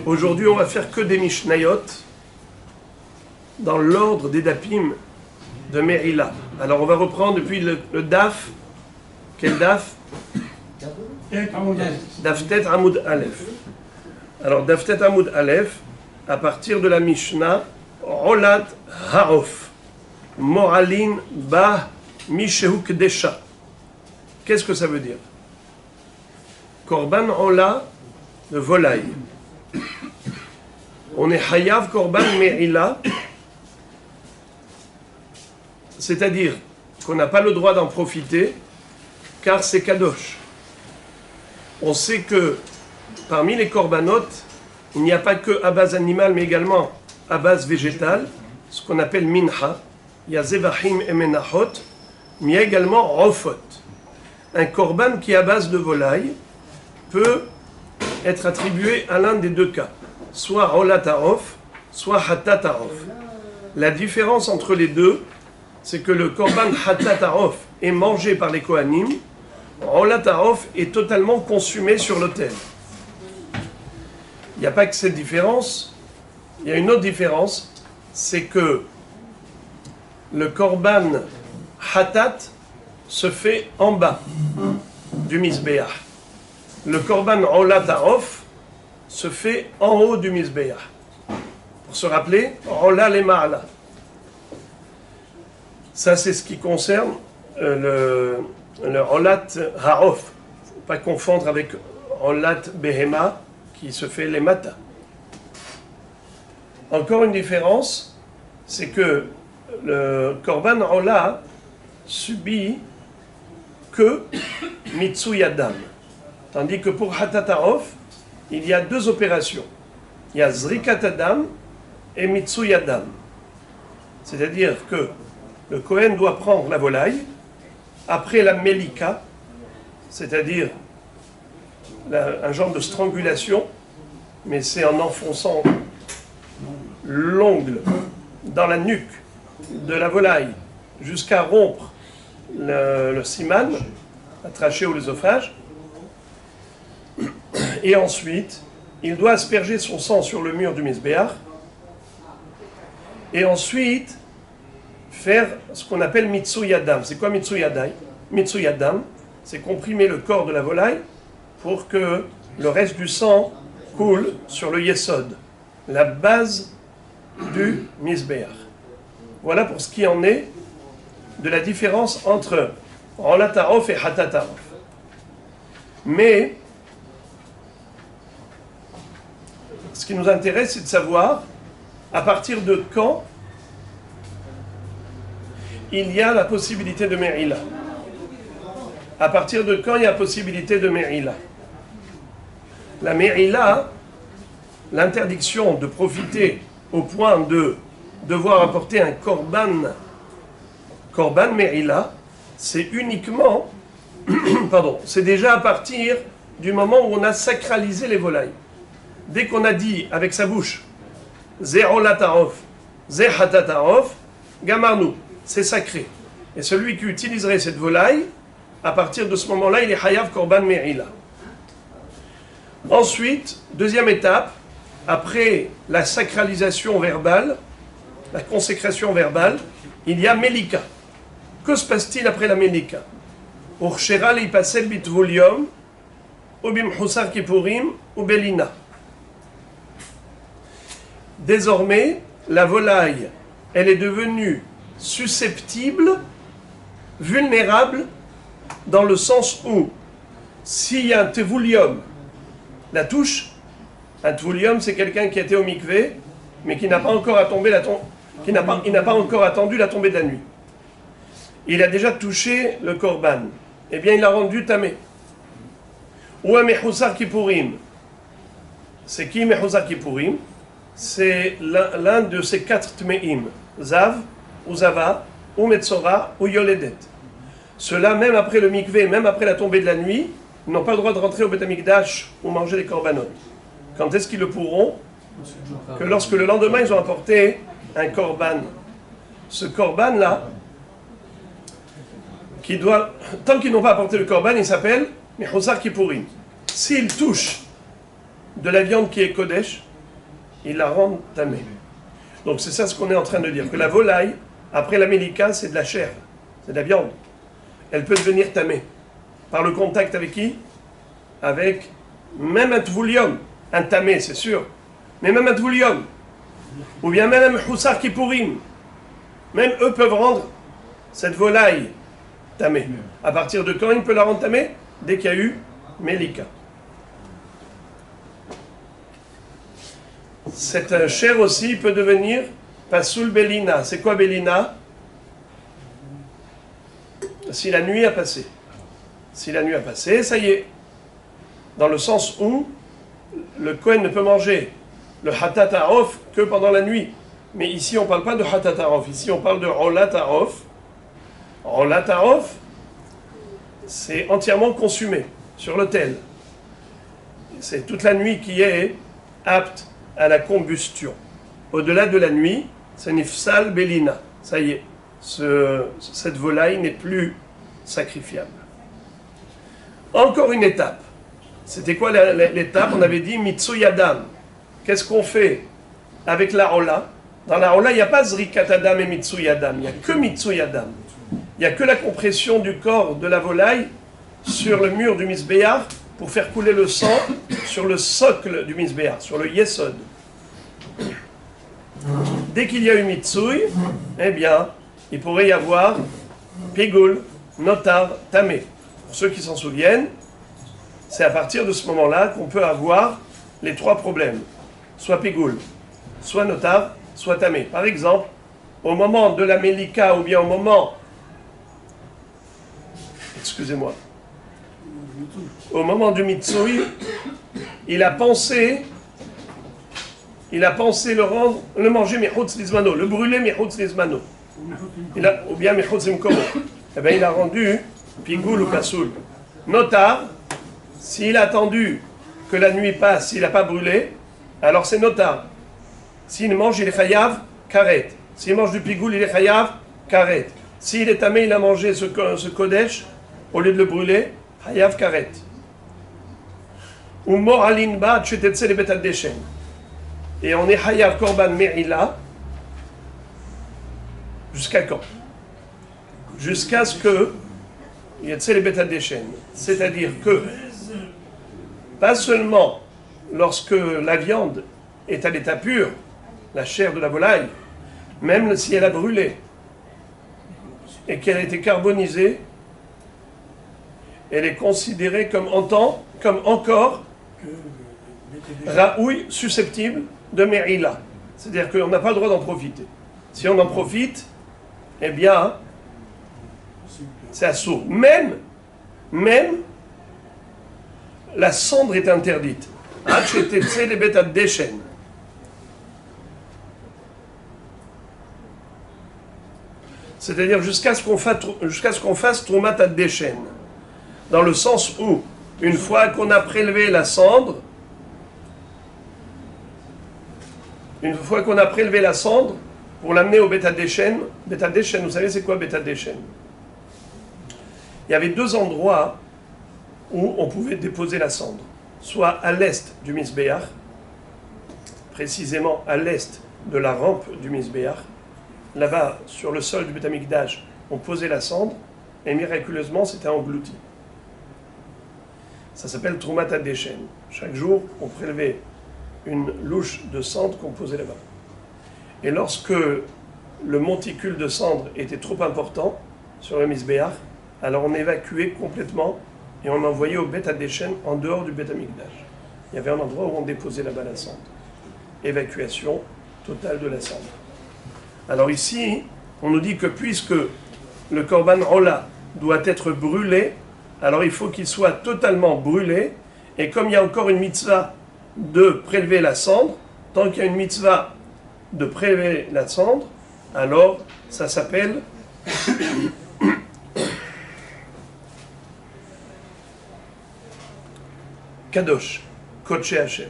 Aujourd'hui, on va faire que des Mishnayot dans l'ordre des Dapim de Merila. Alors, on va reprendre depuis le Daf. Quel Daf? Daftet Amoud Aleph. Alors, Daftet Amoud Aleph, à partir de la Mishnah, Olat Ha'of, Moralin Ba Mishehu Kdesha. Qu'est-ce que ça veut dire? Korban Ola, de volaille. On est Hayav Korban Me'ila, c'est-à-dire qu'on n'a pas le droit d'en profiter, car c'est Kadosh. On sait que parmi les Korbanot, il n'y a pas que à base animale, mais également à base végétale, ce qu'on appelle Minha. Il y a Zevachim et Menachot, mais il y a également Rofot. Un Korban qui est à base de volaille peut être attribué à l'un des deux cas, soit Rolat Harof, soit Hatat Harof. La différence entre les deux, c'est que le Korban Hatat Harof est mangé par les Kohanim, Rolat Harof est totalement consumé sur l'autel. Il n'y a pas que cette différence, il y a une autre différence, c'est que le Korban Hatat se fait en bas du Mizbeach. Le Korban Rolat Harof se fait en haut du Mizbeach. Pour se rappeler, Rola le Ma'ala. Ça, c'est ce qui concerne le Rolat Harof. Il ne faut pas confondre avec Rolat Behema qui se fait les Mata. Encore une différence, c'est que le Korban Rola subit que Mitsuyadam. Tandis que pour Hatat Harof, il y a deux opérations. Il y a Zrikat Adam et Mitsuyadam. C'est-à-dire que le Kohen doit prendre la volaille, après la Melika, c'est-à-dire un genre de strangulation, mais c'est en enfonçant l'ongle dans la nuque de la volaille jusqu'à rompre le siman, la trachée ou l'œsophage. Et ensuite, il doit asperger son sang sur le mur du Mizbeach. Et ensuite, faire ce qu'on appelle Mitsuyadam. C'est quoi Mitsuyadam? Mitsuyadam, c'est comprimer le corps de la volaille pour que le reste du sang coule sur le Yesod, la base du Mizbeach. Voilà pour ce qui en est de la différence entre Rolat Harof et Hatat Harof. Mais ce qui nous intéresse, c'est de savoir à partir de quand il y a la possibilité de Me'ila. À partir de quand il y a la possibilité de Me'ila. La Me'ila, l'interdiction de profiter au point de devoir apporter un Korban Me'ila, c'est uniquement, c'est déjà à partir du moment où on a sacralisé les volailles. Dès qu'on a dit avec sa bouche, Ze Rolat Harof, Ze Hatat Harof, Gamarnu, c'est sacré. Et celui qui utiliserait cette volaille, à partir de ce moment-là, il est Hayav Korban Me'ila. Ensuite, deuxième étape, après la sacralisation verbale, la consécration verbale, il y a Melika. Que se passe-t-il après la Melika? Urshera leipasel bitvulium, ubim Husar Kippurim, ou Belina. Désormais, la volaille, elle est devenue susceptible, vulnérable, dans le sens où, s'il y a un tevulium, la touche, un tevulium, c'est quelqu'un qui était au mikvé, mais qui n'a pas encore attendu la tombée de la nuit. Il a déjà touché le korban. Eh bien, il l'a rendu tamé. Ou un mechusar kippurim. C'est qui mechusar kippurim? C'est l'un de ces quatre tmeim, Zav, ou Zava, ou Metzora, ou Yoledet. Ceux-là, même après le mikvé, même après la tombée de la nuit, n'ont pas le droit de rentrer au Beth Amikdash ou manger des korbanot. Quand est-ce qu'ils le pourront? Que lorsque le lendemain, ils ont apporté un korban. Ce korban-là, tant qu'ils n'ont pas apporté le korban, il s'appelle Mechusar Kippurim. S'ils touchent de la viande qui est Kodesh, ils la rendent tamée. Donc c'est ça ce qu'on est en train de dire, que la volaille, après la Mélika, c'est de la chair, c'est de la viande. Elle peut devenir tamée. Par le contact avec qui? Avec même un tvoulium, un tamé, c'est sûr, mais même un tvoulium, ou bien même un Houssar Kippourim, même eux peuvent rendre cette volaille tamée. À partir de quand il peut la rendre tamée? Dès qu'il y a eu Mélika. Cette chair aussi peut devenir Pasoul Bélina. C'est quoi Bélina? Si la nuit a passé. Si la nuit a passé, ça y est. Dans le sens où le Kohen ne peut manger le Hatat Harof que pendant la nuit. Mais ici, on ne parle pas de Hatat Harof. Ici, on parle de Rolat Harof. Rolat Harof, c'est entièrement consumé sur l'autel. C'est toute la nuit qui est apte à la combustion. Au-delà de la nuit, c'est Nifsal Bélina. Ça y est, cette volaille n'est plus sacrifiable. Encore une étape. C'était quoi l'étape? On avait dit Mitsuyadam. Qu'est-ce qu'on fait avec la Rola? Dans la Rola, il n'y a pas Zrikat Adam et Mitsuyadam. Il n'y a que Mitsuyadam. Il n'y a que la compression du corps de la volaille sur le mur du Misbéach pour faire couler le sang sur le socle du Misbéach, sur le Yesod. Dès qu'il y a eu Mitsui, eh bien, il pourrait y avoir Pigul, Notar, Tamé. Pour ceux qui s'en souviennent, c'est à partir de ce moment-là qu'on peut avoir les trois problèmes. Soit Pigul, soit Notar, soit Tamé. Par exemple, au moment de la Mélika ou bien au moment... Excusez-moi. Au moment du Mitsui, il a pensé le manger Mechutz Lizmano, le brûler Mechutz Lizmano. Ou bien Mechutz Imkomo. Eh bien, il a rendu Pigul ou Pasoul. Notar, s'il a attendu que la nuit passe, s'il n'a pas brûlé, alors c'est Notar. S'il mange, il est Chayav, Karet. S'il mange du Pigul, il est Chayav, Karet. S'il est tamé, il a mangé ce Kodesh, au lieu de le brûler, Chayav, Karet. Ou mort alinba, tchetetse le betat deshen. Et on est Hayav Korban Me'ila jusqu'à quand? Jusqu'à ce que il y ait les betat deshen. C'est-à-dire que, pas seulement lorsque la viande est à l'état pur, la chair de la volaille, même si elle a brûlé et qu'elle a été carbonisée, elle est considérée comme encore raoui, susceptible de Me'ila. C'est-à-dire qu'on n'a pas le droit d'en profiter. Si on en profite, eh bien, c'est assourd. Même la cendre est interdite. C'est-à-dire jusqu'à ce qu'on fasse Troumat ad-Deshen. Dans le sens où, une fois qu'on a prélevé la cendre, pour l'amener au Beth Deshen, vous savez c'est quoi Beth Deshen? Il y avait deux endroits où on pouvait déposer la cendre. Soit à l'est du Misbéach, précisément à l'est de la rampe du Misbéach. Là-bas, sur le sol du Beth Amikdash, on posait la cendre et miraculeusement, c'était englouti. Ça s'appelle Troumat ad-Deshen. Chaque jour, on prélevait une louche de cendre qu'on posait là-bas. Et lorsque le monticule de cendre était trop important sur le Misbéach, alors on évacuait complètement et on envoyait au Beth Deshen en dehors du Beth Amikdash. Il y avait un endroit où on déposait là-bas la cendre. Évacuation totale de la cendre. Alors ici, on nous dit que puisque le Korban Ola doit être brûlé, alors il faut qu'il soit totalement brûlé, et comme il y a encore une mitzvah de prélever la cendre, tant qu'il y a une mitzvah de prélever la cendre, alors ça s'appelle Kadosh, Kodshe Hashem.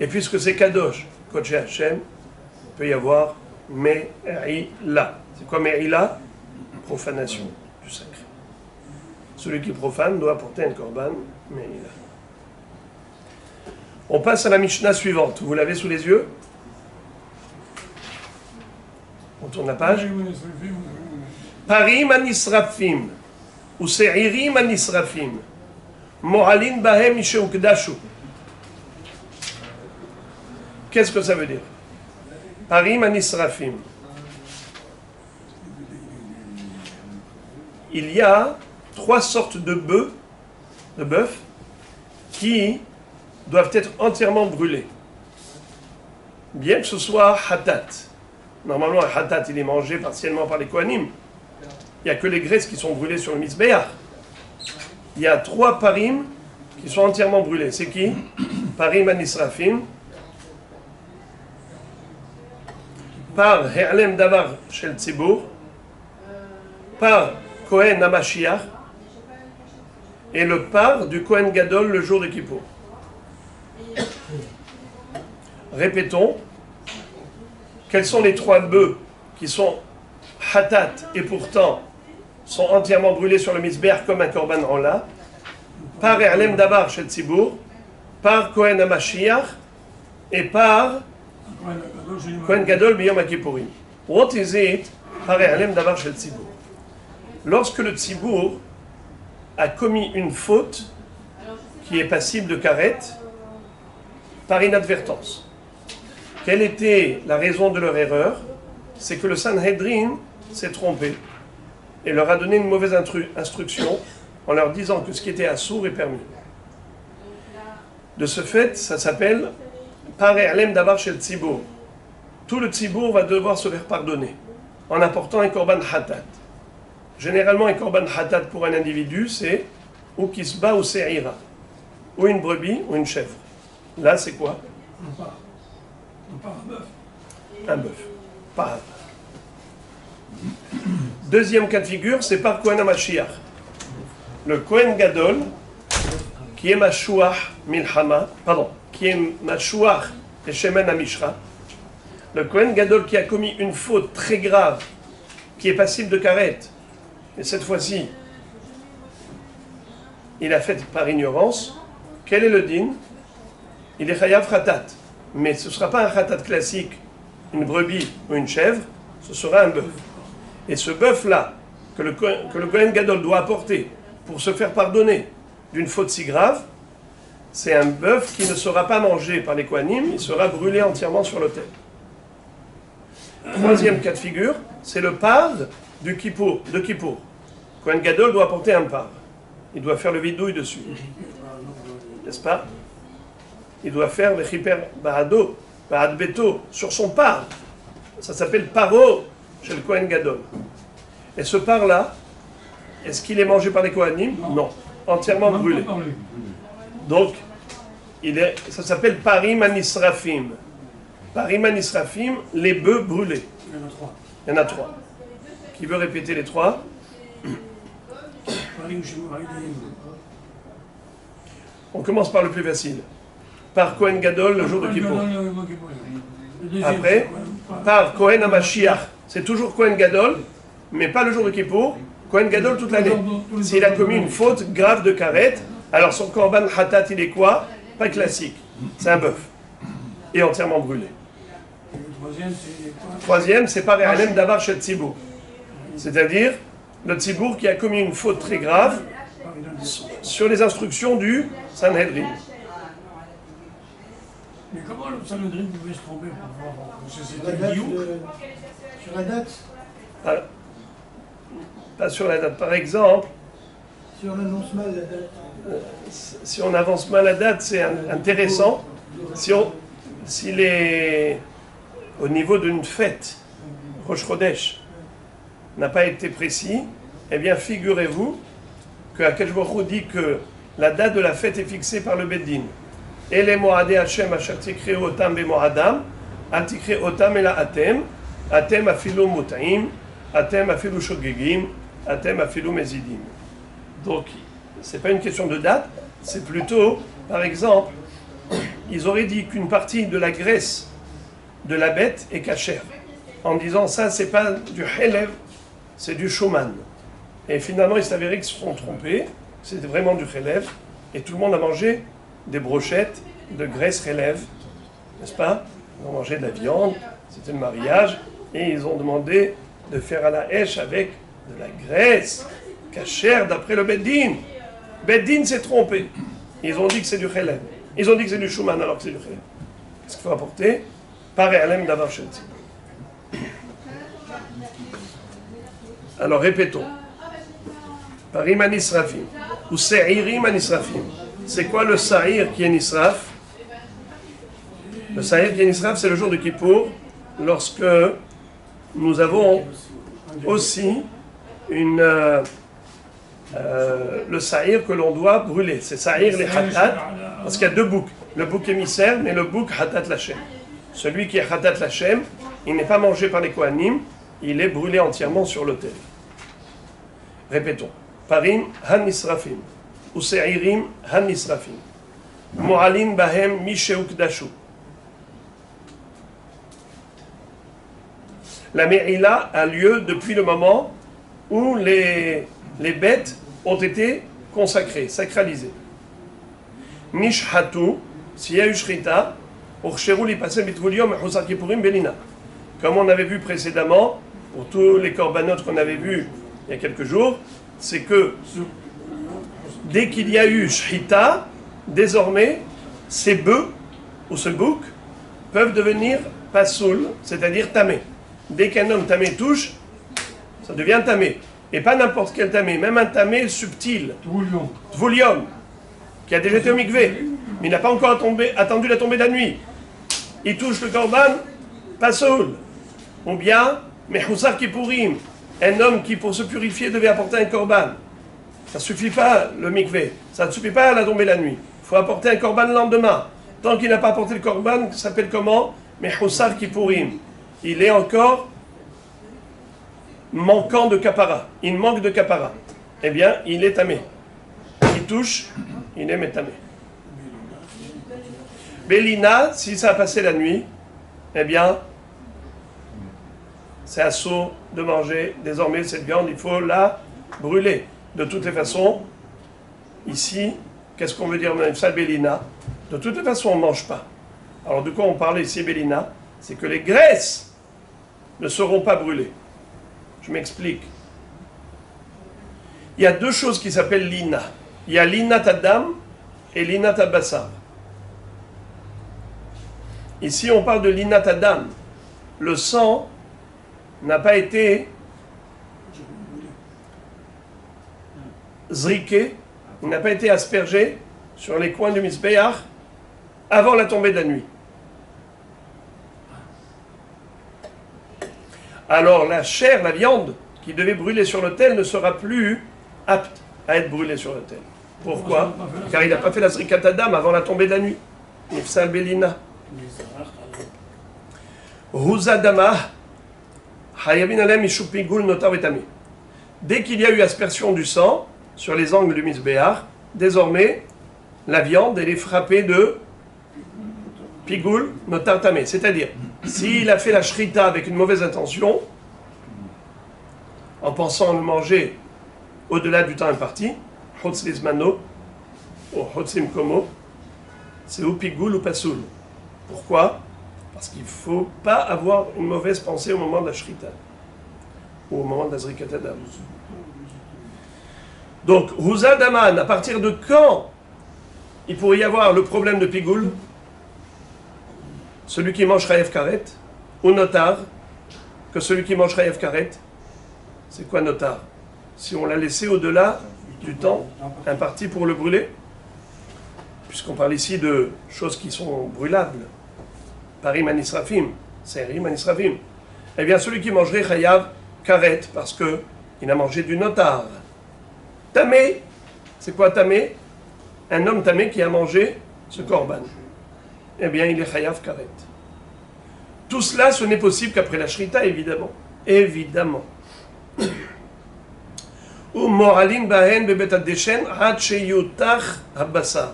Et puisque c'est Kadosh, Kodshe Hashem, il peut y avoir Me'ila. C'est quoi Me'ila? Profanation du sacré. Celui qui profane doit apporter un korban Me'ila. On passe à la Mishnah suivante. Vous l'avez sous les yeux? On tourne la page. Parim anisrafim, ou se'irim anisrafim, mo'alin bahem isheukdashu. Qu'est-ce que ça veut dire? Parim anisrafim. Il y a 3 sortes de bœufs, qui doivent être entièrement brûlés. Bien que ce soit hatat. Normalement, un hatat, il est mangé partiellement par les kohanim. Il n'y a que les graisses qui sont brûlées sur le mizbeach. Il y a 3 parim qui sont entièrement brûlés. C'est qui? Parim anisrafim. Par He'alem Davar Shel Tzibur. Par Kohen HaMashiach. Et le par du Kohen Gadol le jour de Kippour. Répétons. Quels sont les 3 bœufs qui sont hatat et pourtant sont entièrement brûlés sur le mizbeach comme un korban rola? Par He'alem Davar Shel Tzibur, par Kohen HaMashiach et par Kohen Gadol B'Yom HaKippurim. What is it? Par He'alem Davar Shel Tzibur. Lorsque le Tzibur a commis une faute qui est passible de karet par inadvertance. Quelle était la raison de leur erreur? C'est que le Sanhedrin s'est trompé et leur a donné une mauvaise instruction en leur disant que ce qui était assourd est permis. De ce fait, ça s'appelle Par He'alem Davar Shel Tzibur. Tout le Tzibur va devoir se faire pardonner en apportant un korban hatat. Généralement, un korban hatat pour un individu, c'est ou kisba ou se'ira, ou une brebis ou une chèvre. Là, c'est quoi? Un bœuf. Pas un. Deuxième cas de figure, c'est par Kohen HaMashiach. Le Kohen Gadol, qui est Mashuach Milchama, qui est Mashuach et Shemen HaMishra. Le Kohen Gadol qui a commis une faute très grave, qui est passible de karet, et cette fois-ci, il a fait par ignorance. Quel est le din? Il est chayav khatat. Mais ce ne sera pas un khatat classique, une brebis ou une chèvre, ce sera un bœuf. Et ce bœuf-là, que le Kohen Gadol doit apporter pour se faire pardonner d'une faute si grave, c'est un bœuf qui ne sera pas mangé par les Kohanim, il sera brûlé entièrement sur l'autel. Troisième cas de figure, c'est le par de Kippour. Kohen Gadol doit apporter un par. Il doit faire le vidouille dessus. N'est-ce pas? Il doit faire le chiper bahado, bahad beto, sur son par. Ça s'appelle paro chez le Kohen Gadol. Et ce par-là, est-ce qu'il est mangé par les Kohanim? Non. Entièrement brûlé. Donc, ça s'appelle parim anisrafim. Parim anisrafim, les bœufs brûlés. Il y en a 3. Qui veut répéter les 3? On commence par le plus facile. Par Kohen Gadol le jour de Kippour. Après, par Kohen HaMashiach. C'est toujours Kohen Gadol, mais pas le jour de Kippour. Kohen Gadol toute l'année. S'il a commis une faute grave de karet, alors son korban hatat, il est quoi? Pas classique. C'est un bœuf. Et entièrement brûlé. Troisième, c'est par He'alem Davar Shel Tzibur. C'est-à-dire le Tzibur qui a commis une faute très grave sur les instructions du Sanhedrin. Mais comment le Sanhedrin pouvait se tromper pour voir? Sur la date? Pas sur la date. Par exemple, Si on annonce mal la date. Si on avance mal la date, c'est intéressant. S'il est au niveau d'une fête, Rosh Chodesh, n'a pas été précis, eh bien figurez-vous que Akadosh Baruch Hu dit que la date de la fête est fixée par le Beddin. Et les Moadé Hashem asher tikreu otam bemoadam, al tikreu otam ela atem, atem afilu mut'im, atem afilu shogegim, atem afilu mezidim. Donc, c'est pas une question de date, c'est plutôt, par exemple, ils auraient dit qu'une partie de la graisse de la bête est cachère, en disant ça, c'est pas du helev, c'est du shoman. Et finalement, il s'est avéré qu'ils se sont trompés, c'était vraiment du helev, et tout le monde a mangé des brochettes de graisse relève, n'est-ce pas? Ils ont mangé de la viande, c'était le mariage, et ils ont demandé de faire à la hèche avec de la graisse, cachère d'après le Beddin. Beddin s'est trompé. Ils ont dit que c'est du relève. Ils ont dit que c'est du Shuman alors que c'est du relève. Qu'est-ce qu'il faut apporter? Pareil, alem d'avar shelti. Alors répétons. Parim anisrafim. Ou se'irim anisrafim. C'est quoi le sa'ir qui est nisraf? Le sa'ir qui est nisraf, c'est le jour de Kippour, lorsque nous avons aussi le sa'ir que l'on doit brûler. C'est sa'ir les hatat, parce qu'il y a deux boucs. Le bouc émissaire, mais le bouc hatat lachem. Celui qui est hatat lachem, il n'est pas mangé par les kohanim, il est brûlé entièrement sur l'autel. Répétons. Parim han nisrafim. Ou se'irim han nisrafim. Mo'alin bahem misheuk dashu. La Me'ila a lieu depuis le moment où les bêtes ont été consacrées, sacralisées. Nishhatu, s'il y a eu shrita, urcheru li pasem bitvulium et chosar kippurim belina. Comme on avait vu précédemment, pour tous les corbanotes qu'on avait vus il y a quelques jours, c'est que dès qu'il y a eu shrita, désormais, ces bœufs ou ce bouc peuvent devenir pasoul, c'est-à-dire tamé. Dès qu'un homme tamé touche, ça devient tamé. Et pas n'importe quel tamé, même un tamé subtil, tvoulium, qui a déjà été au mikvé, mais il n'a pas encore attendu la tombée de la nuit. Il touche le korban, pasoul. Ou bien, mechoussar kippurim, un homme qui pour se purifier devait apporter un korban. Ça ne suffit pas le mikvé, ça ne suffit pas à la tombée de la nuit. Il faut apporter un korban le lendemain. Tant qu'il n'a pas apporté le korban, ça s'appelle comment? Mechoussar kippurim. Il est encore manquant de kapara. Il manque de kapara. Eh bien, il est tamé. Il touche, il est métamé. Bélina, si ça a passé la nuit, eh bien, c'est assaut de manger. Désormais, cette viande, il faut la brûler. De toutes les façons, ici, qu'est-ce qu'on veut dire ça, Bélina? De toutes les façons, on ne mange pas. Alors, de quoi on parle ici, Bélina? C'est que les graisses ne seront pas brûlées. Je m'explique. Il y a deux choses qui s'appellent l'ina. Il y a l'ina tadam et l'ina tabassar. Ici, on parle de l'ina tadam. Le sang n'a pas été zriqué, il n'a pas été aspergé sur les coins du misbéach avant la tombée de la nuit. Alors la chair, la viande qui devait brûler sur l'autel ne sera plus apte à être brûlée sur l'autel. Pourquoi? Car il n'a pas fait la zrikat adam avant la tombée de la nuit. Nifsal belina. Huzadama hayabin alem ishupigul notar vetami. Dès qu'il y a eu aspersion du sang sur les angles du misbéach, désormais la viande elle est frappée de pigul notar tamé. C'est-à-dire, s'il a fait la shrita avec une mauvaise intention, en pensant le manger au-delà du temps imparti, chotz lizmano, ou chotzim komo, c'est ou pigul ou pasoul. Pourquoi? Parce qu'il ne faut pas avoir une mauvaise pensée au moment de la shrita, ou au moment de la zrikat adam. Donc, huzadaman, à partir de quand il pourrait y avoir le problème de pigul? Celui qui mange chayev karet, ou notar, que celui qui mange chayev karet, c'est quoi notar? Si on l'a laissé au-delà du temps imparti pour le brûler, puisqu'on parle ici de choses qui sont brûlables, parim anisrafim, se'irim anisrafim, eh bien celui qui mangerait chayav karet, parce qu'il a mangé du notar. Tamé, c'est quoi tamé? Un homme tamé qui a mangé ce korban. Eh bien, il est chayav karet. Tout cela, ce n'est possible qu'après la shrita, évidemment. Évidemment. Ou moralin bahen bebet adeshen had sheyutach habassar.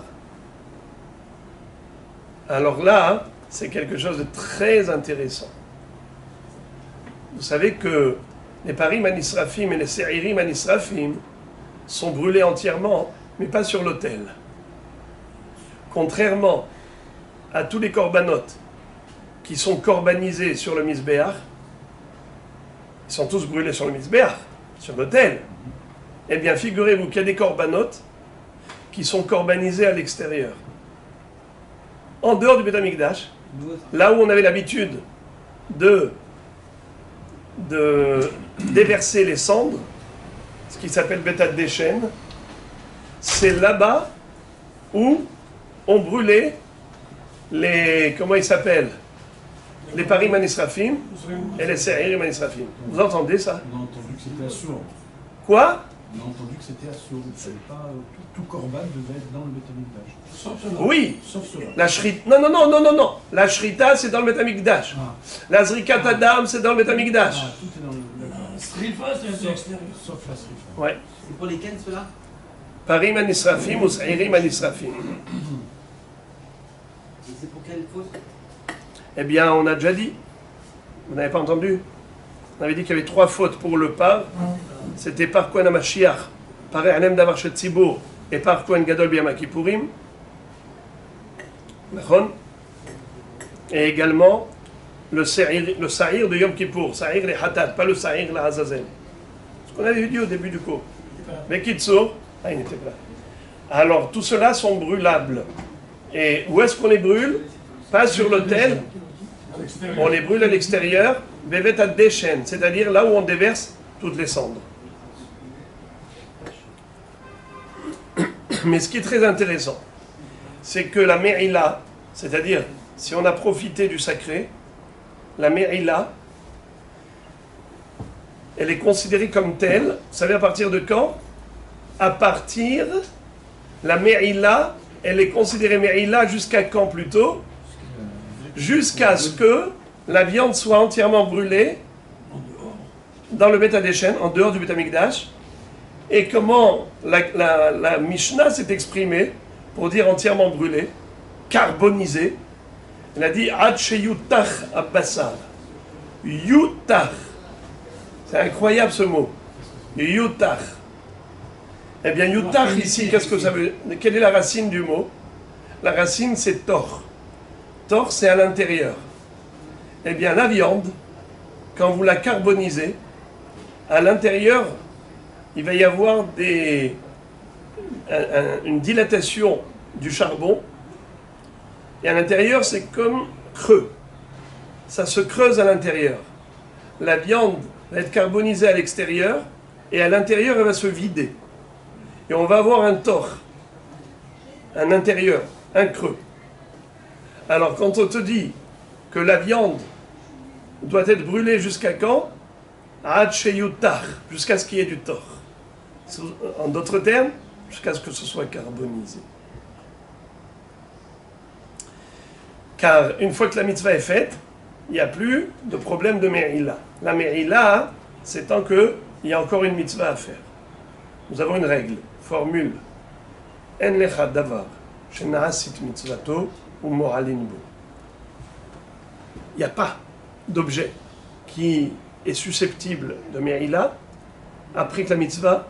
Alors là, c'est quelque chose de très intéressant. Vous savez que les parim anisrafim et les se'irim anisrafim sont brûlés entièrement, mais pas sur l'autel. Contrairement à tous les corbanotes qui sont corbanisés sur le Mizbeach, ils sont tous brûlés sur le Mizbeach, sur l'autel. Eh bien, figurez-vous qu'il y a des corbanotes qui sont corbanisés à l'extérieur. En dehors du Beth Amikdash, là où on avait l'habitude de déverser les cendres, ce qui s'appelle Beth Adeshen, c'est là-bas où on brûlait les, comment ils s'appellent, les parim anisrafim et les se'irim anisrafim. Vous entendez ça? On a entendu que c'était assourd. Quoi? On a entendu que c'était assourd. Vous ne savez pas, tout corban devait être dans le Beth Amikdash. Sauf cela. Oui. Sauf cela. La shrita, non. La shrita, c'est dans le Beth Amikdash. Ah. La zrikat adam, c'est dans le Beth Amikdash. Ah, tout est dans le. D'accord. Strifa, c'est Sauf, extérieur. sauf la srifa. Ouais. C'est pour lesquels ceux-là? Parim anisrafim ou se'irim anisrafim. Et c'est pour quelle faute? Eh bien, on a déjà dit. Vous n'avez pas entendu? On avait dit qu'il y avait 3 fautes pour le par. C'était par Kohen HaMashiach, par E'anem Davar Shet Tzibour et par Kohen Gadol B'Yom HaKippurim. D'accord? Et également le sa'ir de Yom Kippour, sa'ir les Hatat, pas le sa'ir la Hazazel. Ce qu'on avait dit au début du cours. Mais Kitsour, il n'était pas. Alors, tout cela sont brûlables. Et où est-ce qu'on les brûle? Pas sur l'autel. À l'extérieur. On les brûle à l'extérieur, Bevet Adeshen, c'est-à-dire là où on déverse toutes les cendres. Mais ce qui est très intéressant, c'est que la Me'ila, c'est-à-dire si on a profité du sacré, la Me'ila, elle est considérée comme telle. Vous savez à partir de quand? À partir, la Me'ila, elle est considérée Me'ila jusqu'à quand plutôt? Jusqu'à ce que la viande soit entièrement brûlée dans le Beth Adeshen, en dehors du Beth Amikdash. Et comment la Mishnah s'est exprimée pour dire entièrement brûlée, carbonisée. Elle a dit Ad sheyutach abbasar. Yutach. C'est incroyable ce mot. Yutach. Eh bien, yutach ici, qu'est-ce que ça veut dire? Quelle est la racine du mot? La racine, c'est tor. Tor, c'est à l'intérieur. Eh bien, la viande, quand vous la carbonisez, à l'intérieur, il va y avoir une dilatation du charbon. Et à l'intérieur, c'est comme creux. Ça se creuse à l'intérieur. La viande va être carbonisée à l'extérieur, et à l'intérieur, elle va se vider. Et on va avoir un tor, un intérieur, un creux. Alors, quand on te dit que la viande doit être brûlée jusqu'à quand? Ad sheyutach, jusqu'à ce qu'il y ait du tor. En d'autres termes, jusqu'à ce que ce soit carbonisé. Car une fois que la mitzvah est faite, il n'y a plus de problème de Me'ila. La Me'ila, c'est tant qu'il y a encore une mitzvah à faire. Nous avons une règle, formule. En lecha davar, shena'asit mitzvato ou moralin bo. Il n'y a pas d'objet qui est susceptible de Me'ila après que la mitzvah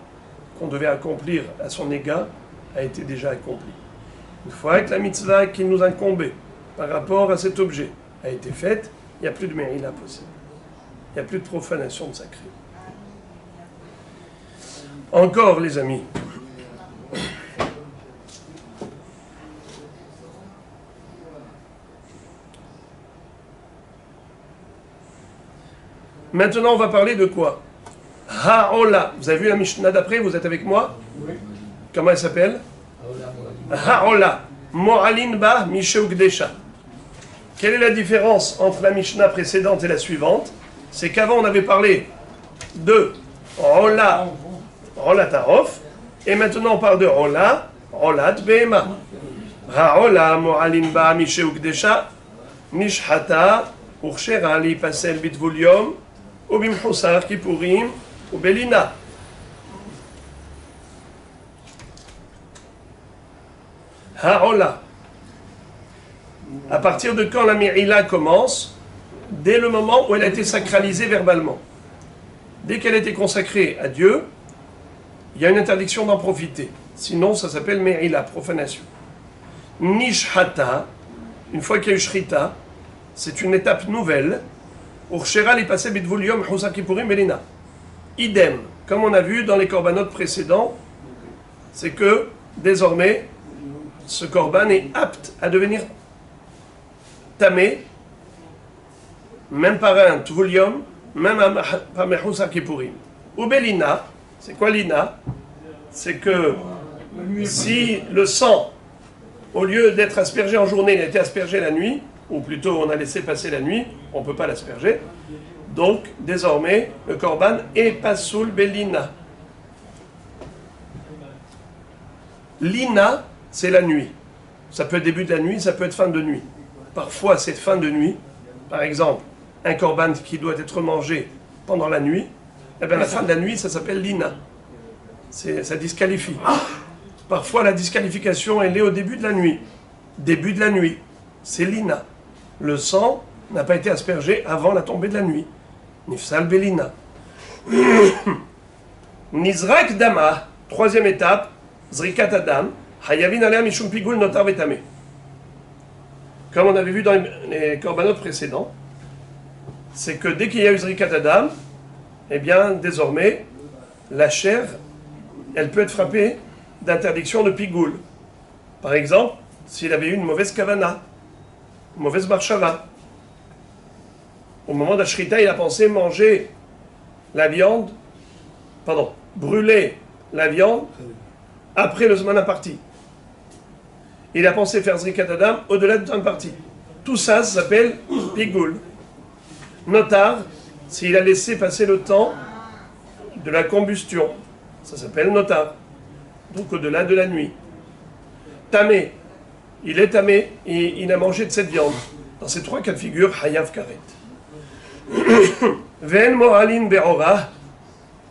qu'on devait accomplir à son égard a été déjà accomplie. Une fois que la mitzvah qui nous incombait par rapport à cet objet a été faite, il n'y a plus de Me'ila possible. Il n'y a plus de profanation de sacré. Encore, les amis. Maintenant, on va parler de quoi? Ha'ola. Vous avez vu la Mishnah d'après? Vous êtes avec moi? Oui. Comment elle s'appelle? Ha'ola. Mo'alin ba Misheukdesha. Quelle est la différence entre la Mishnah précédente et la suivante? C'est qu'avant, on avait parlé de Ola, Ola Tarof, et maintenant on parle de Ola, Olat Behema. Ha'ola Mo'alin ba Misheukdesha, Nishhata, Urshera li pasel bitvul yom, ou bimchusar kippurim, ou belina. Ha'ola. À partir de quand la Me'ila commence? Dès le moment où elle a été sacralisée verbalement. Dès qu'elle a été consacrée à Dieu, il y a une interdiction d'en profiter. Sinon, ça s'appelle Me'ila, profanation. Nishhata, une fois qu'il y a eu Shrita, c'est une étape nouvelle. Urshera li passé bidvul yom Husa Kippurim Belina. Idem, comme on a vu dans les corbanotes précédents, c'est que désormais, ce corban est apte à devenir tamé, même par un tvul yom, même par Husa Kippurim. Ou Belina, c'est quoi l'ina? C'est que si le sang, au lieu d'être aspergé en journée, il a été aspergé la nuit, ou plutôt on a laissé passer la nuit, on ne peut pas l'asperger. Donc, désormais, le korban est pasoul belina. L'ina, c'est la nuit. Ça peut être début de la nuit, ça peut être fin de nuit. Parfois, c'est fin de nuit. Par exemple, un korban qui doit être mangé pendant la nuit, eh bien, la fin de la nuit, ça s'appelle l'ina. Ça disqualifie. Parfois, la disqualification, elle est au début de la nuit. Début de la nuit, c'est l'ina. Le sang n'a pas été aspergé avant la tombée de la nuit. Nifsal belina. Nizrak dama, troisième étape, zrikat adam, hayavin alea mishum pigul notar vetame. Comme on avait vu dans les corbanotes précédents, c'est que dès qu'il y a eu zrikat adam, eh bien, désormais, la chair, elle peut être frappée d'interdiction de pigoul. Par exemple, s'il avait eu une mauvaise kavana, une mauvaise marshava. Au moment d'Ashrita, il a pensé manger la viande, brûler la viande après le Zman parti. Il a pensé faire Zrikat Adam au-delà du temps parti. Tout ça, ça s'appelle pigoul. Notar, s'il a laissé passer le temps de la combustion, ça s'appelle notar. Donc au-delà de la nuit. Tamé, il est tamé et il a mangé de cette viande. Dans ces trois cas de figure, hayav karet. Ven mo'alin be'ora,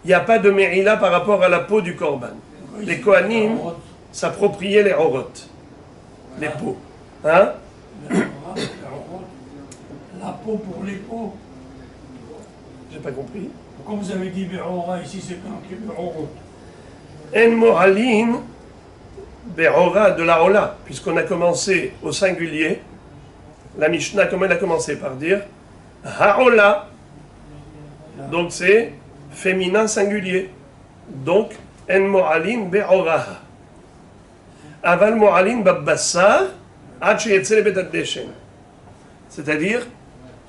il n'y a pas de me'ila par rapport à la peau du korban. Les kohanim s'appropriaient les orot, les peaux. Hein? La peau pour les peaux. J'ai pas compris. Comme vous avez dit Be'ora, ici c'est marqué Be'orot. En mo'alin be'ora de la ola, puisqu'on a commencé au singulier. La Mishnah, comment elle a commencé par dire ha'ola, donc c'est féminin singulier. Donc, en mo'alin be'oraha. Aval mo'alin babbassar, ad sheyetze lebet ad-deshen. C'est-à-dire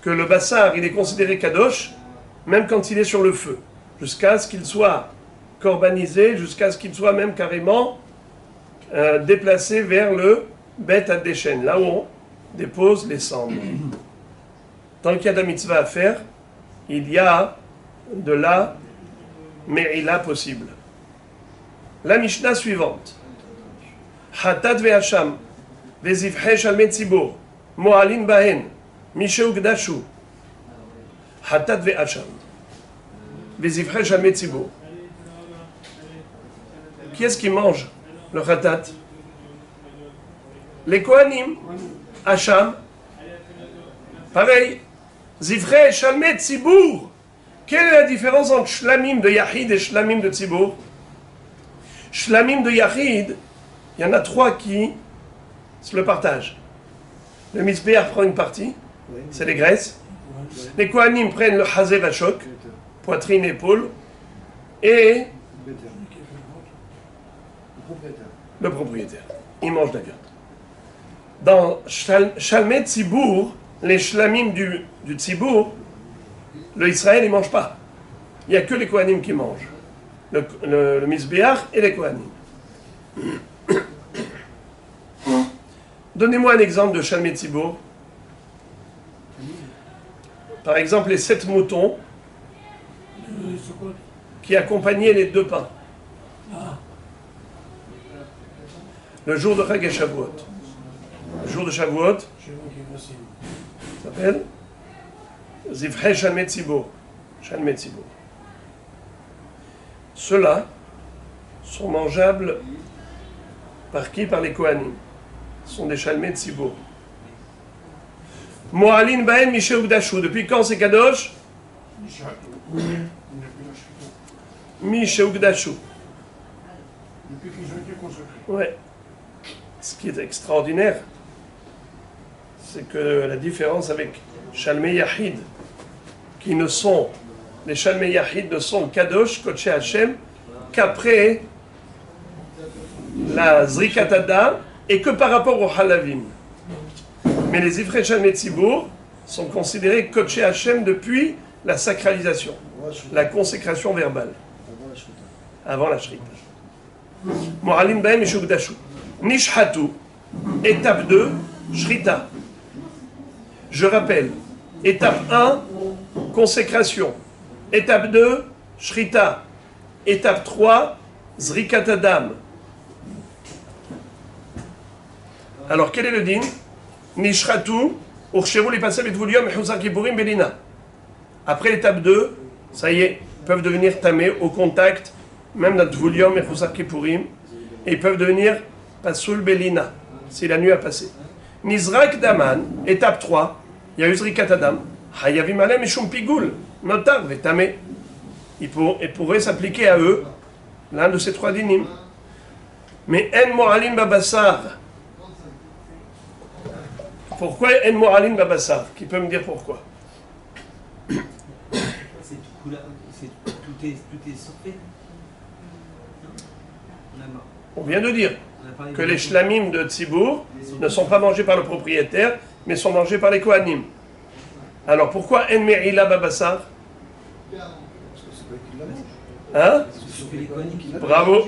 que le bassar, il est considéré kadosh, même quand il est sur le feu, jusqu'à ce qu'il soit corbanisé, jusqu'à ce qu'il soit même carrément déplacé vers le bet ad-deshen, là où on dépose les cendres. Tant qu'il y a de la mitzvah à faire, il y a de la me'ila possible. La Mishnah suivante. Hatat ve'asham, ve'zivche shalmei tzibur, mo'alin bahen, misheu gdashu. Hatat ve'asham, ve'zivche shalmei tzibur. Qui est-ce qui mange le hatat? Les kohanim. Hacham, pareil. Zivre, Shalmei, Tzibour. Quelle est la différence entre Shlamim de Yahid et Shlamim de Tzibour? Shlamim de Yahid, il y en a trois qui se le partagent. Le Mizbeach prend une partie, c'est les graisses. Les Kohanim prennent le Hazé Vachok, poitrine, épaule, et le propriétaire. Il mange la viande. Dans Shalmei Tzibour, les shlamim du Tzibour, le Israël ne mange pas. Il n'y a que les Kohanim qui mangent. Le Mizbeach et les Kohanim. Donnez-moi un exemple de Shalmei Tzibour. Par exemple, les 7 moutons qui accompagnaient les 2 pains. Le jour de Chag et Shavuot. Le jour de Shavuot s'appelle Zivche Shalmei Tzibour. Shalmei Tzibour. Ceux-là sont mangeables par qui? Par les Kohanim. Ce sont des Shalmei Tzibour. Mo'alin Bahen Misheu Gdashu. Depuis quand c'est Kadosh? Misheu Gdashu. Depuis qu'ils ont été consacrés. Ouais. Ce qui est extraordinaire, c'est que la différence avec Shalmei Yahid, qui ne sont, les Shalmei Yahid ne sont Kadosh, Kodesh Hashem, qu'après la Zrikat Adam et que par rapport au Halavim. Mais les Ifrei Shalmei Tzibour sont considérés Kodesh Hashem depuis la sacralisation, la consécration verbale, avant la Shrita. Mo'alim Bahem et Shugdashu. Nishhatu, étape 2, Shrita. Je rappelle, étape 1, consécration. Étape 2, Shrita. Étape 3, Zrikat Adam. Alors, quel est le din? Nishratu, Urcheru li pasem et Vulium et Chusar Kippurim Belina. Après l'étape 2, ça y est, ils peuvent devenir tamés au contact, même notre Vulium et Chusar Kippurim, et ils peuvent devenir Pasul Belina, si la nuit a passé. Nizrak Daman, étape 3, il y a eu Zrikat Adam, Hayavim Alem et Shum Pigoul, Notar, Vetamé. Il pourrait s'appliquer à eux, l'un de ces 3 dinim. Mais En Mo'alim Babassar. Pourquoi En Mo'alim Babassar? Qui peut me dire pourquoi? C'est tout là, tout est sorti. On vient de dire que les shlamim de Tzibour ne sont pas mangés par le propriétaire, mais sont mangés par les Kohanim. Alors pourquoi En Me'ila Babassar? Hein? Bravo.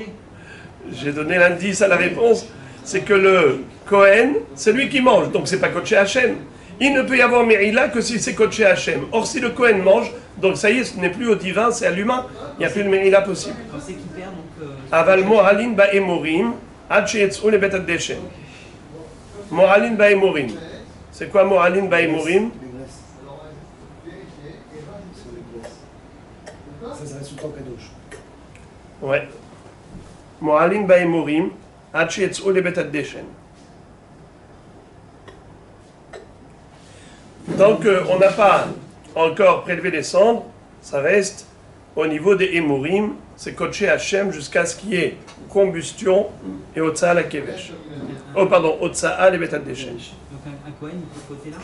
J'ai donné l'indice à la réponse. C'est que le Kohen, c'est lui qui mange, donc c'est pas Kodesh Hashem. Il ne peut y avoir Me'ila que si c'est Kodesh Hashem. Or si le Kohen mange, donc ça y est, ce n'est plus au divin, c'est à l'humain. Il n'y a plus de Me'ila possible. C'est qui perd donc. Aval Mo'alin Ba'emorim, Ad sheyetz'u lebet Hadeshem. Mo'alin Ba'emorim. C'est quoi Mo'alin Ba'emorim? Ça reste tout le temps Kadosh. Ouais. Mo'alin Ba'emorim, Ad sheyetz'u lebet Hadeshem. Tant qu'on n'a pas encore prélevé les cendres, ça reste au niveau des Emorim, c'est Kodesh Hashem jusqu'à ce qu'il y ait combustion et Otsa'a la Kevesh. Oh pardon, Otsa'a les Bet Hadeshem. Donc un Kohen, il peut côté là.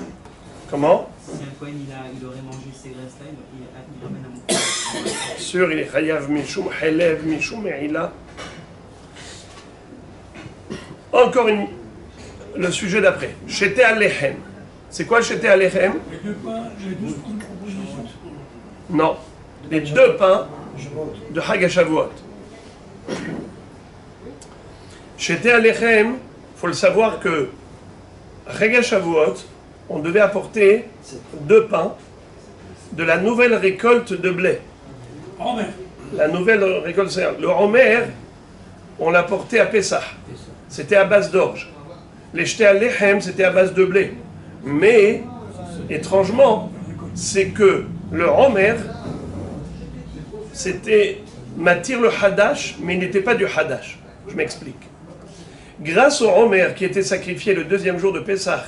Comment? Si un Kohen il aurait mangé ces graisses-là, il ramène un. Sûr, il est Chayav Mishum Helev Mishum Me'ila. Encore le sujet d'après. Shete Alechem. C'est quoi Shete Alechem? Les 2 pains, les 12 pains de proposition. Non. Les 2 pains de Chag HaShavuot. Shete Alechem, il faut le savoir que Chag HaShavuot, on devait apporter 2 pains de la nouvelle récolte de blé. Omer. La nouvelle récolte, c'est le Omer, on l'a porté à Pessah. C'était à base d'orge. Les Shete Alechem, c'était à base de blé. Mais, étrangement, c'est que le Omer, c'était Matir le Hadash, mais il n'était pas du Hadash. Je m'explique. Grâce au Omer qui était sacrifié le 2e jour de Pessah,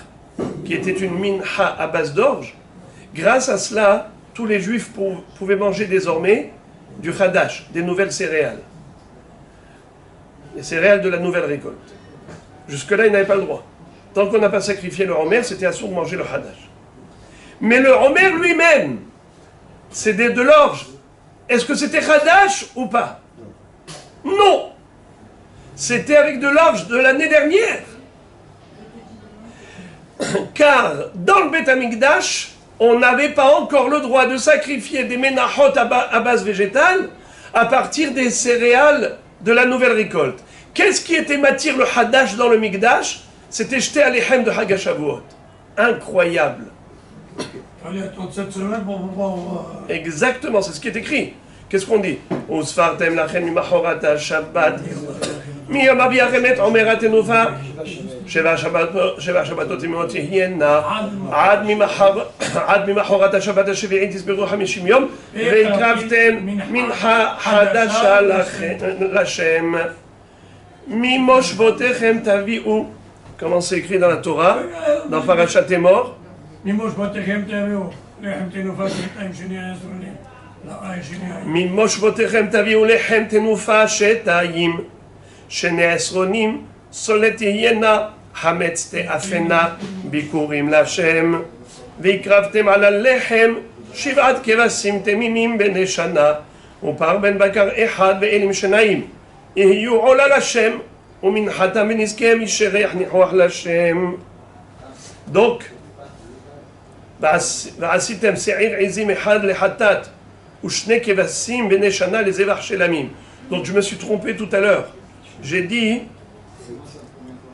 qui était une minha à base d'orge, grâce à cela, tous les Juifs pouvaient manger désormais du Hadash, des nouvelles céréales. Les céréales de la nouvelle récolte. Jusque-là, ils n'avaient pas le droit. Tant qu'on n'a pas sacrifié le Omer, c'était assuré de manger le Hadash. Mais le Omer lui-même, c'est de l'orge. Est-ce que c'était Hadash ou pas? Non. C'était avec de l'orge de l'année dernière. Car dans le Beth Amikdash, on n'avait pas encore le droit de sacrifier des ménachot à base végétale à partir des céréales de la nouvelle récolte. Qu'est-ce qui était matière le Hadash dans le Mikdash? C'était jeté à l'Echem de Chag HaShavuot. Incroyable. Fallait attendre 7 semaines pour pouvoir. Exactement, c'est ce qui est écrit. Qu'est-ce qu'on dit? Usfartem lachem mimachorat ha-shabbat miyom aviachemet omerat enufa sheva shabbatot imot tihyena ad mimachorat ha-shabbat ha-shevi'it tisberu 50 yom ve'ikravtem mincha hadasha lachem mimoshvotechem tavi'u. Comment c'est écrit dans la Torah, dans Parashat Emor? Mimosh Botechem Tavio, Lechem Tenufa, Shetam Sheni Asroni, La'ay Sheni. ממושבותיכם תביאו לחם תנופה שתיים, שני עשרונים, סולת תהיינה, חמץ תאפנה ביקורים להשם, והקרבתם על הלחם 7 כבשים תמימים בני שנה, ופר בן בקר אחד ואלים שניים, יהיו עולה לשם, ומנחתם ונזקיהם ישרי ניחוח לשם. Donc, ועשיתם שעיר עזים אחד לחטאת, ושני כבשים בני שנה לזבח של עמים. Donc je me suis trompé tout à l'heure. J'ai dit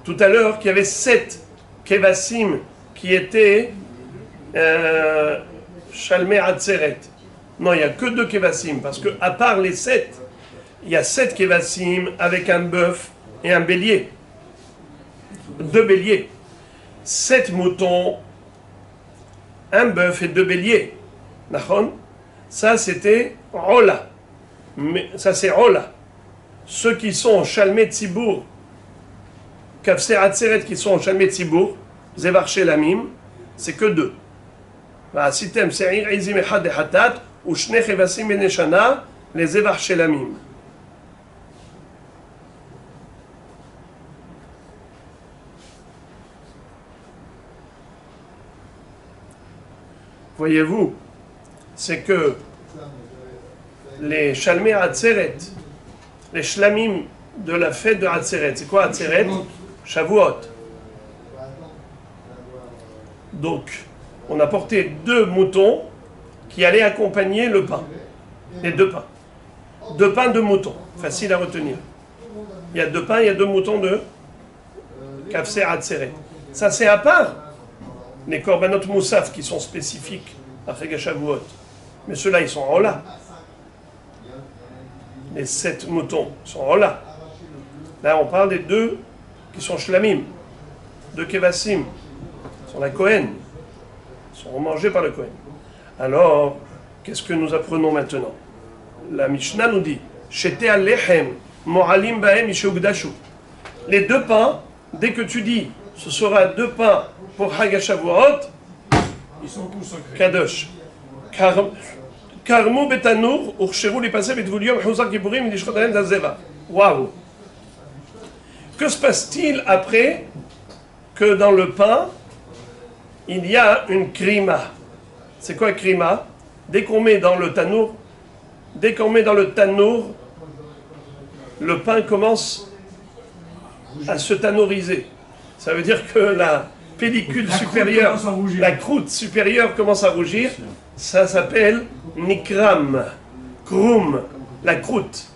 tout à l'heure qu'il y avait 7 kevassim qui étaient Shalmei Atzeret. Non, il n'y a que 2 kevassim, parce qu'à part les 7, il y a 7 kevassim avec un bœuf et un bélier. 2 béliers. 7 moutons, un bœuf et 2 béliers. Nachon? Ça c'était Ola. Mais ça c'est Ola. Ceux qui sont Shalmei Tzibour, Kavser Atzeret qui sont Shalmei Tzibour, Zevar Shelamim, c'est que 2. ועשיתם שעיר עזים אחד לחטאת ושני כבשים בני שנה לזבח של עמים. Voyez-vous, c'est que les Shalmei Atzeret, les Shlamim de la fête de Atzeret, c'est quoi Atzeret? Shavuot. Donc, on a porté 2 moutons qui allaient accompagner le pain. Les 2 pains. 2 pains, 2 moutons. Facile à retenir. Il y a 2 pains, il y a 2 moutons de Kavser Atzeret. Ça, c'est à part les korbanot moussaf qui sont spécifiques à Chag HaShavuot. Mais ceux-là, ils sont en Ola. Les 7 moutons sont en Ola. Là, on parle des 2 qui sont Shlamim. 2 Kevassim. Sont la Kohen. Sont mangés par le Kohen. Alors, qu'est-ce que nous apprenons maintenant? La Mishnah nous dit Shete al-lechem, mo'alim ba'em isheugdashu. Les 2 pains, dès que tu dis ce sera 2 pains pour Chag HaShavuot, Ils sont tous sacrés. Kadosh. Karmu betanour, urcheru li passer betvulium, chuzar kippurim, lishchot alem dazeva. Waouh! Que se passe-t-il après que dans le pain, il y a une krima? C'est quoi krima? Dès qu'on met dans le tanour, le pain commence à se tanouriser. Ça veut dire que la pellicule supérieure, la croûte supérieure commence à rougir. Ça s'appelle nikram, krum, la croûte.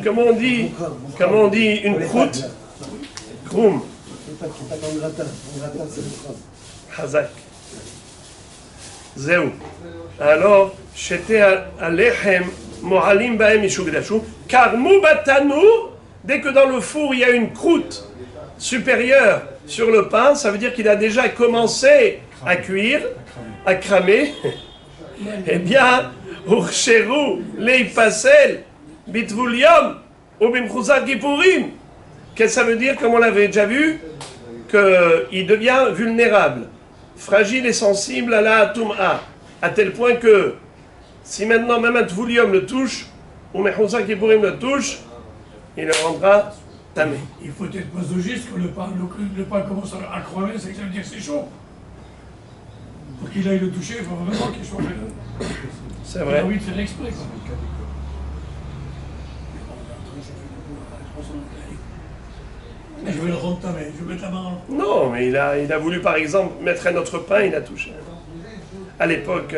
Comment on dit une croûte? Krum. Hazak. Zéou. Alors, Shete alechem, mo'alim ba'em ishugdashu, karmu batanour, dès que dans le four il y a une croûte supérieure sur le pain, ça veut dire qu'il a déjà commencé à cuire, à cramer. Eh bien, urcheru leipasel bitvulium ou bimchuzar kippurim. Qu'est-ce que ça veut dire, comme on l'avait déjà vu, qu'il devient vulnérable, fragile et sensible à la tum'a, à tel point que si maintenant même un tvulium le touche, ou mechuzar kippurim le touche, il le rendra tamé. Il faut être masochiste que le pain commence à crever, c'est que ça veut dire que c'est chaud. Pour qu'il aille le toucher, il faut vraiment qu'il soit fait. C'est Il a vrai. envie de faire exprès. Quoi. Je vais le rendre tamé, je vais mettre la main en... Non, mais il a voulu par exemple mettre un autre pain, il a touché. À l'époque,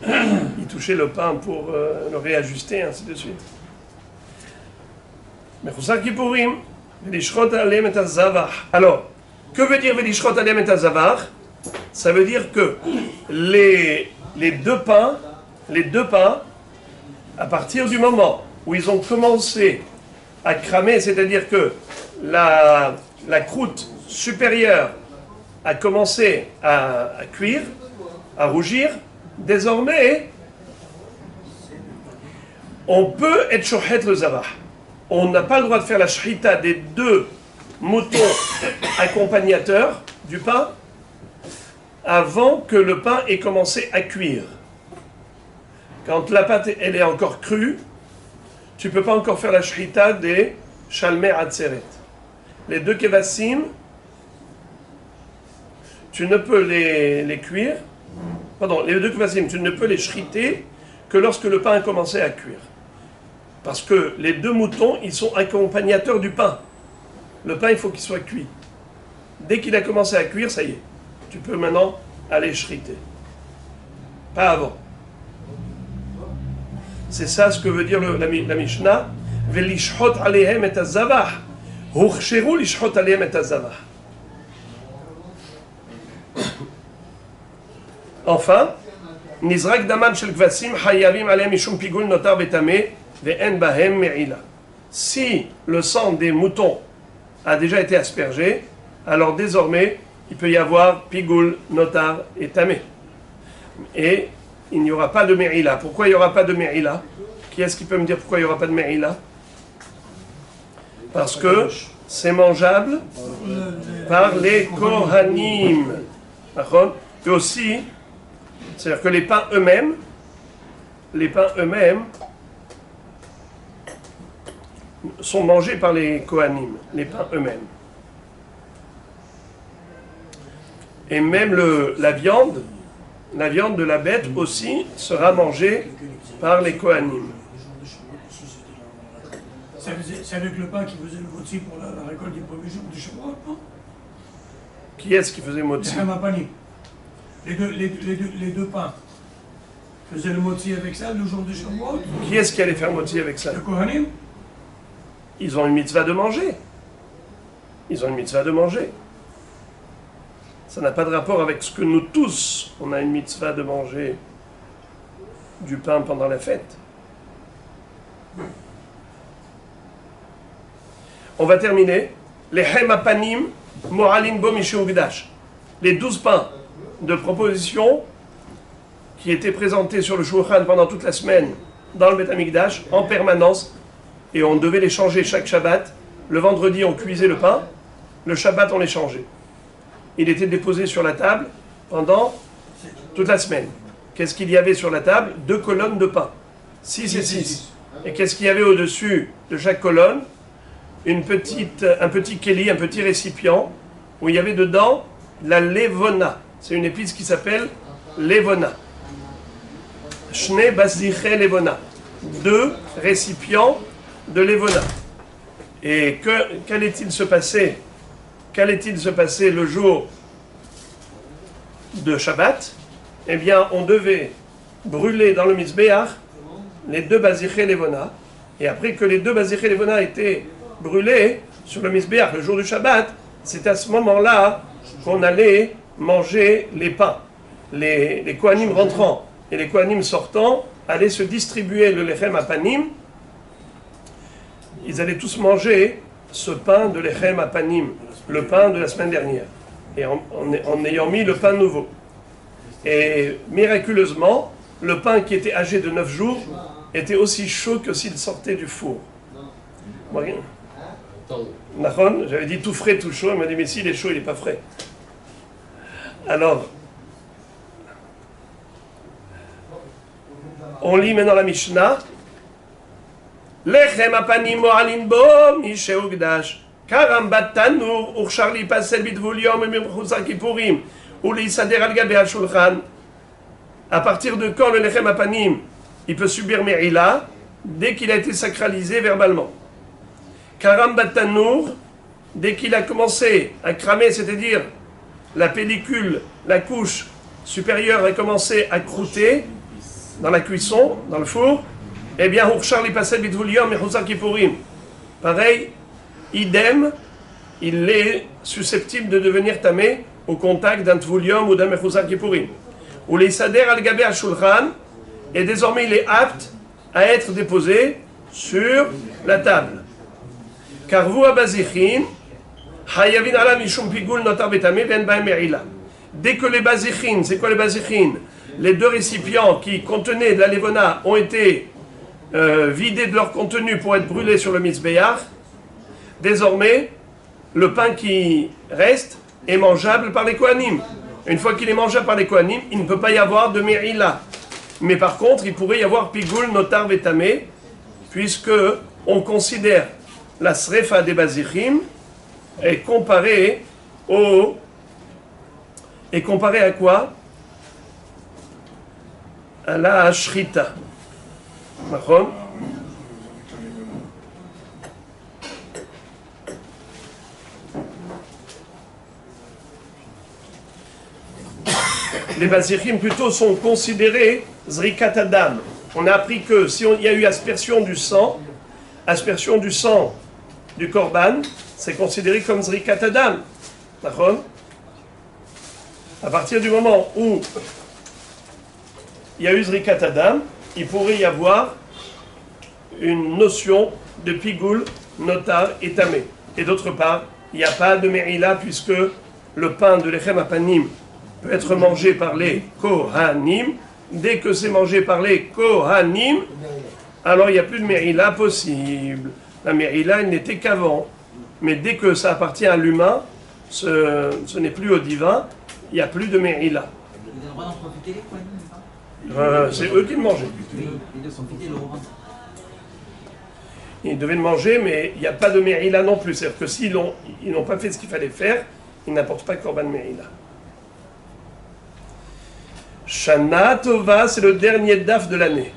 il touchait le pain pour le réajuster, ainsi de suite. Mechuzar kippurim, velishchot alem et hazavach. Alors, que veut dire velishchot alem et hazavach? Ça veut dire que les 2 pains, à partir du moment où ils ont commencé à cramer, c'est-à-dire que la croûte supérieure a commencé à cuire, à rougir, désormais, on peut être shochet le zavah. On n'a pas le droit de faire la shrita des 2 moutons accompagnateurs du pain avant que le pain ait commencé à cuire. Quand la pâte elle est encore crue, tu ne peux pas encore faire la shrita des Shalmei Atzeret. les deux kevassim, tu ne peux les cuire, pardon, les deux kevassim, tu ne peux les shriter que lorsque le pain a commencé à cuire. Parce que les deux moutons, ils sont accompagnateurs du pain. Le pain, il faut qu'il soit cuit. Dès qu'il a commencé à cuire, ça y est. Tu peux maintenant aller shriter. Pas avant. C'est ça ce que veut dire la Mishnah. Velishhot alehem et azavah. Huchsheru lishhot alehem et azavah. Enfin, Nizrak daman shel kvasim hayavim alehem mishum pigul notar betame ve'en bahem me'ila. Si le sang des moutons a déjà été aspergé, alors désormais, il peut y avoir pigul, notar et tamé. Et il n'y aura pas de me'ila. Pourquoi il n'y aura pas de me'ila? Qui est-ce qui peut me dire pourquoi il n'y aura pas de me'ila? Parce que c'est mangeable par les kohanim. Et aussi, c'est-à-dire que les pains eux-mêmes sont mangés par les kohanim, les pains eux-mêmes. Et même la viande de la bête aussi sera mangée par les kohanim. C'est avec le pain qui faisait le motzi pour la récolte du premier jour du Shavuot, non? Qui est-ce qui faisait motzi? Les Hamapani. Les deux pains. Faisaient le motzi avec ça le jour du Shavuot. Qui est-ce qui allait faire motzi avec ça? Le Kohanim. Ils ont une mitzvah de manger. Ils ont une mitzvah de manger. Ça n'a pas de rapport avec ce que nous tous, on a une mitzvah de manger du pain pendant la fête. On va terminer. Les hemapanim mo'alin bo misheugdash. Les 12 pains de proposition qui étaient présentés sur le shulchan pendant toute la semaine dans le Beth Amikdash en permanence, et on devait les changer chaque Shabbat. Le vendredi, on cuisait le pain. Le Shabbat, on les changeait. Il était déposé sur la table pendant toute la semaine. Qu'est-ce qu'il y avait sur la table? 2 colonnes de pain. 6 et 6. Et qu'est-ce qu'il y avait au-dessus de chaque colonne? Un petit keli, un petit récipient, où il y avait dedans la levona. C'est une épice qui s'appelle levona. Shne baziche levona. 2 récipients de levona. Et qu'allait-il se passer? Qu'allait-il se passer le jour de Shabbat? Eh bien, on devait brûler dans le Mizbeach les 2 baziché levona. Et après que les 2 baziché levona étaient brûlés sur le Mizbeach le jour du Shabbat, c'est à ce moment-là qu'on allait manger les pains. Les kohanim rentrant et les kohanim sortant allaient se distribuer le lechem apanim. Ils allaient tous manger ce pain de lechem apanim, le pain de la semaine dernière, et en ayant mis le pain nouveau. Et miraculeusement, le pain qui était âgé de 9 jours était aussi chaud que s'il sortait du four. Nahon, j'avais dit tout frais, tout chaud, il m'a dit mais s'il est chaud, il n'est pas frais. Alors, on lit maintenant la Mishnah. Lechem apanim mo'alin bo misheugdash. Karam bat tanur uchshar lipasel bidvul yom u'mechuzar kippurim u'leisader al gabe hashulchan. À partir de quand le lechem apanim il peut subir me'ila? Dès qu'il a été sacralisé verbalement. Karam bat tanur, dès qu'il a commencé à cramer, c'est-à-dire la pellicule, la couche supérieure a commencé à croûter dans la cuisson, dans le four, eh bien, uchshar lipasel bidvul yom u'mechuzar kippurim. Pareil, idem, il est susceptible de devenir tamé au contact d'un tvulium ou d'un mechuzar kippurim. Ou les sader al gabe hashulchan, et désormais il est apte à être déposé sur la table. Car vous abazichin, hayavin ala mishum pigul notar betame ven baem me'ila. Dès que les bazichin, c'est quoi les bazichin? Les 2 récipients qui contenaient de la levona ont été vidés de leur contenu pour être brûlés sur le mizbeach. Désormais, le pain qui reste est mangeable par les kohanim. Une fois qu'il est mangeable par les kohanim, il ne peut pas y avoir de me'ila. Mais par contre, il pourrait y avoir pigul notar vetamé, puisque on considère la srefa des bazichim est comparé à quoi? À la shrita. D'accord? Les Bazirim plutôt sont considérés Zrikat Adam. On a appris que si il y a eu aspersion du sang du Korban, c'est considéré comme Zrikat Adam. D'accord? À partir du moment où il y a eu Zrikat Adam, il pourrait y avoir une notion de Pigoul, Notar et Tamé. Et d'autre part, il n'y a pas de Me'ila puisque le pain de l'Echem Apanim peut être mangé par les Kohanim. Dès que c'est mangé par les Kohanim, alors il n'y a plus de Me'ila possible. La Me'ila, elle n'était qu'avant. Mais dès que ça appartient à l'humain, ce n'est plus au divin, il n'y a plus de Me'ila. Ils ont le droit d'en profiter, les Kohanim, C'est eux qui le mangeaient. oui, ils doivent profiter le repas. Ils devaient le manger, mais il n'y a pas de Me'ila non plus. C'est-à-dire que s'ils n'ont pas fait ce qu'il fallait faire, ils n'apportent pas de Korban Me'ila. Shana Tova, c'est le dernier daf de l'année.